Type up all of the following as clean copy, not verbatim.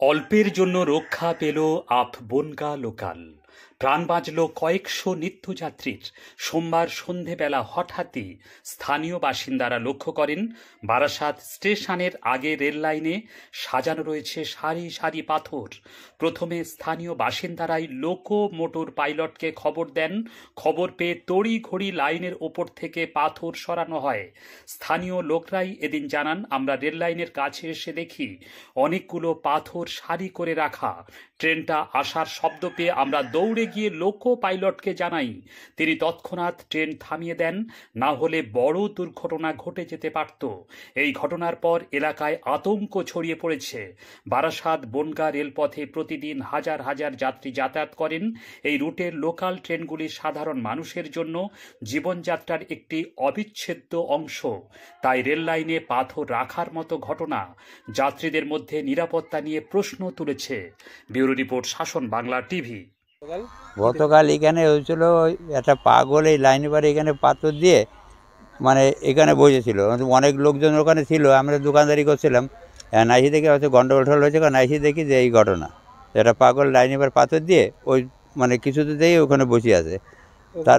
অল্পের জন্য রক্ষা পেল বনগাঁ লোকাল। প্রাণ বাঁচল কয়েকশো নিত্যযাত্রীর। সোমবার সন্ধেবেলা হঠাৎই স্থানীয় বাসিন্দারা লক্ষ্য করেন বারাসাত স্টেশনের আগে রেল লাইনে সাজানো রয়েছে সারি সারি পাথর। প্রথমে স্থানীয় বাসিন্দারাই লোকো মোটর পাইলটকে খবর দেন। খবর পেয়ে তড়িঘড়ি লাইনের ওপর থেকে পাথর সরানো হয়। স্থানীয় লোকরাই এদিন জানান, আমরা রেল লাইনের কাছে এসে দেখি অনেকগুলো পাথর সারি করে রাখা। ট্রেনটা আসার শব্দ পেয়ে আমরা দৌড়ে গিয়ে লোকো পাইলটকে জানাই। তিনি তৎক্ষণাৎ ট্রেন থামিয়ে দেন, না হলে বড় দুর্ঘটনা ঘটে যেতে পারত। এই ঘটনার পর এলাকায় আতঙ্ক ছড়িয়ে পড়েছে। বারাসাত বনগাঁ রেলপথে প্রতিদিন হাজার হাজার যাত্রী যাতায়াত করেন। এই রুটের লোকাল ট্রেনগুলি সাধারণ মানুষের জন্য জীবনযাত্রার একটি অবিচ্ছেদ্য অংশ। তাই রেল লাইনে পাথর রাখার মতো ঘটনা যাত্রীদের মধ্যে নিরাপত্তা নিয়ে প্রশ্ন তুলেছে। ব্যুরো রিপোর্ট, শাসন বাংলা টিভি। গতকাল এখানে হয়েছিল একটা পাগল এই লাইনে বারে এখানে পাথর দিয়ে মানে এখানে বসেছিল, অনেক লোকজন ওখানে ছিল, আমরা দোকানদারি করছিলাম। নাইসি দেখে হয়তো গন্ডগোল ঠল হয়েছে, নাইসি দেখি যে এই ঘটনা, একটা পাগল লাইনে বার পাথর দিয়ে ওই মানে কিছুতেই ওখানে বসে আছে। তার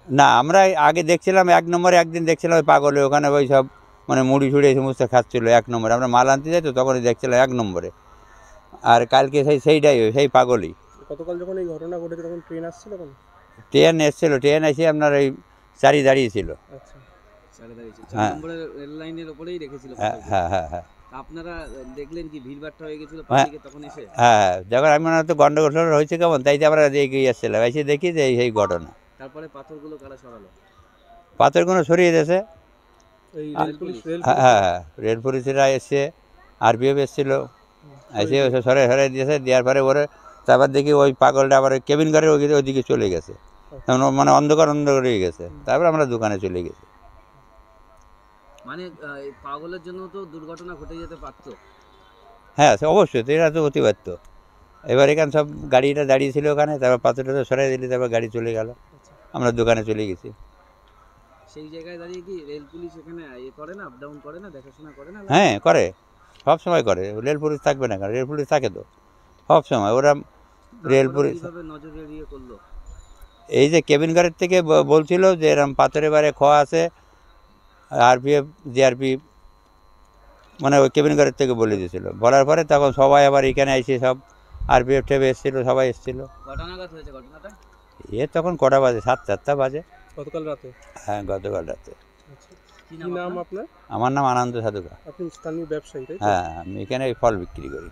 না, আমরা আগে দেখছিলাম 1 নম্বরে, একদিন দেখছিলাম ওই পাগলে ওখানে ওই সব মানে মুড়ি ছুড়ে এই সমস্ত খাচ্ছিলো 1 নম্বরে। আমরা মাল আনতে যাই তো তখনই দেখছিলাম 1 নম্বরে। আর কালকে সেইটাই সেই পাগলই। গতকাল যখন এই ঘটনা ঘটেছে তখন ট্রেন আসছিল? ট্রেন এসেছিল, ট্রেন এসে আপনার ওই চারি দাঁড়িয়েছিল। আচ্ছা, হ্যাঁ রেল লাইনের উপরেই রেখেছিল। হ্যাঁ হ্যাঁ হ্যাঁ হ্যাঁ। আপনারা দেখলেন কি ভিড়ভাট্টা হয়ে গেছিল তখন এসে? হ্যাঁ, যখন আমি মনে হতো গন্ডগোল হয়েছে কেমন, তাই আমরা এগিয়ে আসছিলাম, এসে দেখি যে এই ঘটনা। তারপরে পাথরগুলো কারা সরালো? পাথরগুলো সরিয়ে দিয়েছে। হ্যাঁ, রেল পুলিশরা এসছে, আরপিএফ এসেছিল, এসে সরে সরে দিয়েছে। দেওয়ার পরে ওরে তারপর দেখি ওই পাগলটা আবার কেবিন ঘরের ওইদিকে চলে গেছে, মানে অন্ধকার হয়ে গেছে। তারপর আমরা দোকানে চলে গেছি। মানে পাগলের জন্য তো দুর্ঘটনা ঘটে যেতে পারত। হ্যাঁ, অবশ্যই, তো এরা তো অতি পারত। এবার এখানে সব গাড়িটা দাঁড়িয়েছিল ওখানে, তারপর পাথরটা তো সরাই দিলি, তারপর গাড়ি চলে গেল, আমরা দোকানে চলে গেছি। সেই জায়গায় দাঁড়িয়ে কি রেল পুলিশ এখানে করে না, আপ ডাউন করে না, দেখাশোনা করে না? হ্যাঁ, করে, সব সময় করে। রেল পুলিশ থাকবে না কেন? রেল পুলিশ থাকে তো সব সময়। ওরা রেল পুলিশ নজর এড়িয়ে করলো। এই যে কেবিন ঘরের থেকে বলছিল যে এরকম পাথরের বারে খোয়া আছে, আরপিএফ জিআরপি মানে ওই কেবিন ঘরের থেকে বলে দিয়েছিল। বলার পরে তখন সবাই আবার এখানে এসে সব আরপিএফ টেপ এসেছিলো, সবাই এসেছিলো। তখন কটা বাজে? 7-8টা বাজে গতকাল রাতে। হ্যাঁ, গতকাল রাতে। কি নাম আপনার? আমার নাম আনন্দ সাধুকা। আপনি স্থানীয় ব্যবসায়ী? হ্যাঁ, আমি এখানে ফল বিক্রি করি।